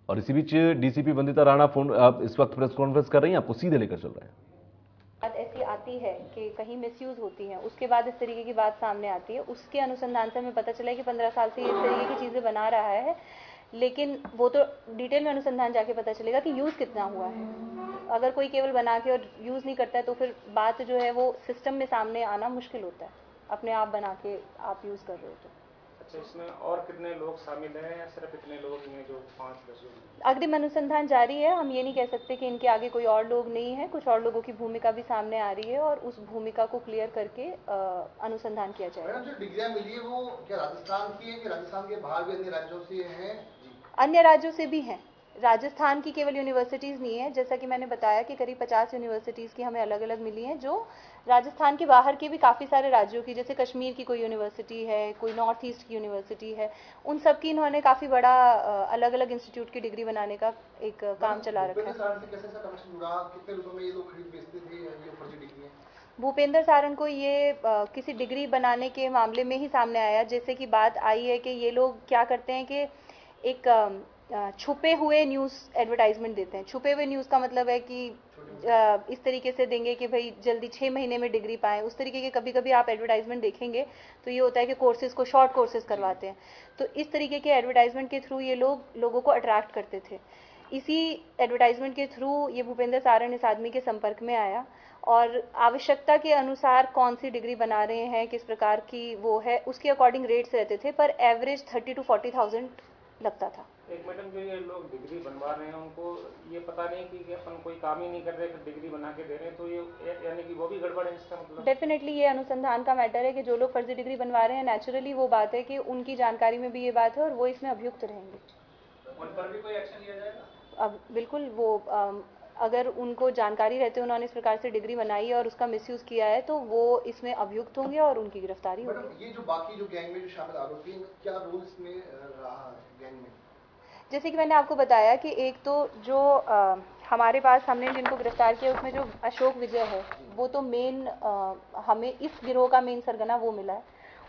और इसी बीच DCP Vandita Rana phone इस वक्त प्रेस कॉन्फ्रेंस कर रही हैं, आपको सीधे लेकर चल रहे हैं। बात ऐसी आती है कि कहीं मिसयूज होती है, उसके बाद इस तरीके की बात सामने आती है। उसके अनुसंधान से हमें पता चला है कि 15 साल से ये इस तरीके की चीज़ें बना रहा है, लेकिन वो तो डिटेल में अनुसंधान जाके पता चलेगा कि यूज़ कितना हुआ है। अगर कोई केवल बना के और यूज़ नहीं करता है तो फिर बात जो है वो सिस्टम में सामने आना मुश्किल होता है, अपने आप बना के आप यूज़ कर रहे हो तो। अच्छा, इसमें और कितने लोग शामिल हैं या सिर्फ इतने लोग हैं जो 5-10 लोग? अग्रिम अनुसंधान जारी है, हम ये नहीं कह सकते कि इनके आगे कोई और लोग नहीं है। कुछ और लोगों की भूमिका भी सामने आ रही है और उस भूमिका को क्लियर करके अनुसंधान किया जाएगा। मैडम, जो डिग्रियां मिली है वो क्या राजस्थान की है कि राजस्थान के बाहर भी अन्य राज्यों से हैं? अन्य राज्यों से भी हैं। राजस्थान की केवल यूनिवर्सिटीज़ नहीं है, जैसा कि मैंने बताया कि करीब 50 यूनिवर्सिटीज़ की हमें अलग अलग मिली हैं, जो राजस्थान के बाहर के भी काफ़ी सारे राज्यों की, जैसे कश्मीर की कोई यूनिवर्सिटी है, कोई नॉर्थ ईस्ट की यूनिवर्सिटी है, उन सब की इन्होंने काफ़ी बड़ा अलग अलग इंस्टीट्यूट की डिग्री बनाने का एक काम चला रखा है। भूपेंद्र से कैसे ऐसा कनेक्शन जुड़ा? कितने रुपए में ये लोग खरीद बेचते थे ये फर्जी डिग्रियां? भूपेंद्र सारण को ये किसी डिग्री बनाने के मामले में ही सामने आया, जैसे कि बात आई है कि ये लोग क्या करते हैं कि एक छुपे हुए न्यूज़ एडवर्टाइजमेंट देते हैं। छुपे हुए न्यूज़ का मतलब है कि इस तरीके से देंगे कि भाई जल्दी 6 महीने में डिग्री पाएँ, उस तरीके के कभी कभी आप एडवर्टाइजमेंट देखेंगे तो ये होता है कि कोर्सेज़ को शॉर्ट कोर्सेज़ करवाते हैं। तो इस तरीके के एडवर्टाइजमेंट के थ्रू ये लोगों को अट्रैक्ट करते थे। इसी एडवर्टाइजमेंट के थ्रू ये भूपेंद्र सारण इस आदमी के संपर्क में आया और आवश्यकता के अनुसार कौन सी डिग्री बना रहे हैं, किस प्रकार की वो है, उसके अकॉर्डिंग रेट्स रहते थे, पर एवरेज 30 to 40,000 लगता था। एक मैडम, जो ये लोग डिग्री बनवा रहे हैं उनको ये पता नहीं कि अपन कोई काम ही नहीं कर रहे, फिर डिग्री बना के दे रहे हैं, तो ये यानी कि वो भी गड़बड़ है इसका मतलब? डेफिनेटली ये अनुसंधान का मैटर है कि जो लोग फर्जी डिग्री बनवा रहे हैं, नेचुरली वो बात है कि उनकी जानकारी में भी ये बात है और वो इसमें अभियुक्त रहेंगे। उन पर भी कोई एक्शन लिया जाएगा? अब बिल्कुल वो अगर उनको जानकारी रहते उन्होंने इस प्रकार से डिग्री बनाई है और उसका मिसयूज़ किया है तो वो इसमें अभियुक्त होंगे और उनकी गिरफ्तारी होगी। मैडम, ये जो बाकी जो गैंग में जो शामिल आरोपी हैं, क्या रोल इसमें रहा गैंग में? जैसे कि मैंने आपको बताया कि एक तो जो हमारे पास हमने जिनको गिरफ्तार किया उसमें जो अशोक विजय है वो तो मेन, हमें इस गिरोह का मेन सरगना वो मिला है।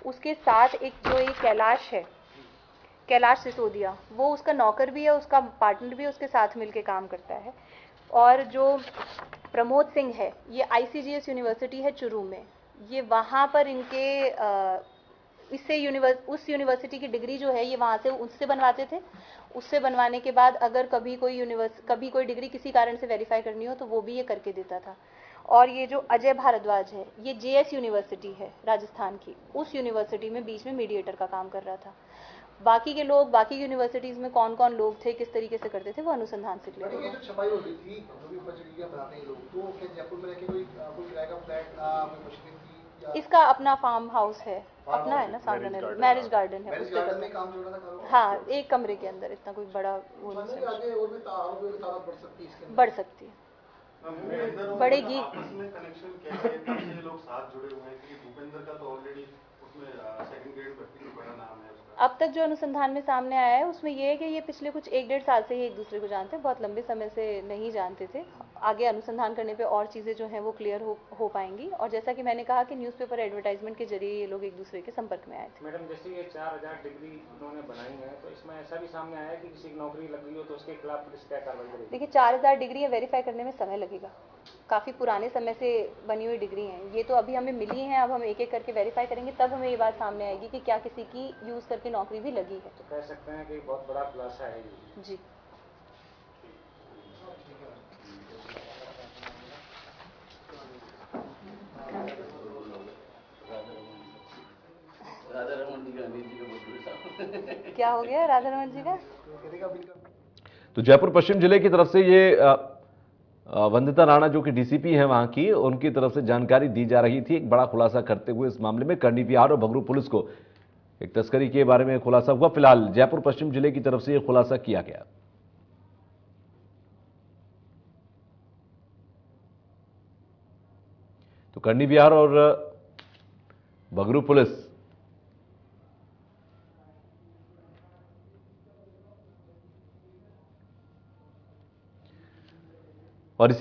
उसके साथ एक जो एक कैलाश है, कैलाश सिसोदिया, वो उसका नौकर भी है, उसका पार्टनर भी उसके साथ मिलके काम करता है। और जो प्रमोद सिंह है, ये आईसीजीएस यूनिवर्सिटी है चुरू में, ये वहाँ पर इनके उस यूनिवर्सिटी की डिग्री जो है ये वहाँ से उससे बनवाते थे। उससे बनवाने के बाद अगर कभी कोई डिग्री किसी कारण से वेरीफाई करनी हो तो वो भी ये करके देता था। और ये जो अजय भारद्वाज है, ये जेएस यूनिवर्सिटी है राजस्थान की, उस यूनिवर्सिटी में बीच में मीडिएटर का काम कर रहा था। बाकी के लोग बाकी यूनिवर्सिटीज़ में कौन कौन लोग थे, किस तरीके से करते थे, वो अनुसंधान से क्लियर ये होगा। जो छपाई होती थी, जो भी फर्जी डिग्रियां बनाते हैं ये लोग, तो क्या जयपुर में रहकर कोई किराए का फ्लैट था, कोई मशीनें थी या? इसका अपना फार्म हाउस है, अपना है ना सामने, मैरिज गार्डन है, मैरिज उससे गार्डन में करता काम चल रहा था कारोबार? है। हाँ, एक कमरे के अंदर, इतना कोई बड़ा वो नहीं समझ। आगे और भी आरोपियों की तादाद बढ़ सकती है इसके अंदर? बढ़ सकती है, बढ़ेगी। आपस में कनेक्शन कैसे है, कब से लोग साथ जुड़े हुए हैं? क्योंकि भूपेंद्र का तो ऑलरेडी उसमें सेकंड ग्रेड भर्ती में बड़ा नाम है उसका। अब तक जो अनुसंधान में सामने आया है उसमें ये है कि ये पिछले कुछ 1-1.5 साल से ही एक दूसरे को जानते हैं, बहुत लंबे समय से नहीं जानते थे। आगे अनुसंधान करने पे और चीज़ें जो हैं वो क्लियर हो पाएंगी। और जैसा कि मैंने कहा कि न्यूज़पेपर एडवर्टाइजमेंट के जरिए ये लोग एक दूसरे के संपर्क में आए थे। मैडम, जैसे ये 4,000 डिग्री उन्होंने बनाई है, तो इसमें ऐसा भी सामने आया है कि किसी की नौकरी लग गई हो तो उसके खिलाफ पुलिस क्या कार्रवाई करेगी? देखिए, 4,000 डिग्री वेरीफाई करने में समय लगेगा, काफ़ी पुराने समय से बनी हुई डिग्री हैं ये, तो अभी हमें मिली हैं। अब हम एक एक करके वेरीफाई करेंगे तब हमें ये बात सामने आएगी कि क्या किसी की यूज़ करके नौकरी भी लगी है। तो कह सकते हैं कि बहुत बड़ा खुलासा है ये। जी। राधा रमन जी का, अनिल जी का बहुत बड़े साहब क्या हो गया राधा रमन जी का? तो जयपुर पश्चिम जिले की तरफ से ये वंदिता राणा जो कि डीसीपी है वहां की, उनकी तरफ से जानकारी दी जा रही थी। एक बड़ा खुलासा करते हुए इस मामले में करनी बिहार और भगरू पुलिस को एक तस्करी के बारे में खुलासा हुआ। फिलहाल जयपुर पश्चिम जिले की तरफ से यह खुलासा किया गया। तो करनी बिहार और भगरू पुलिस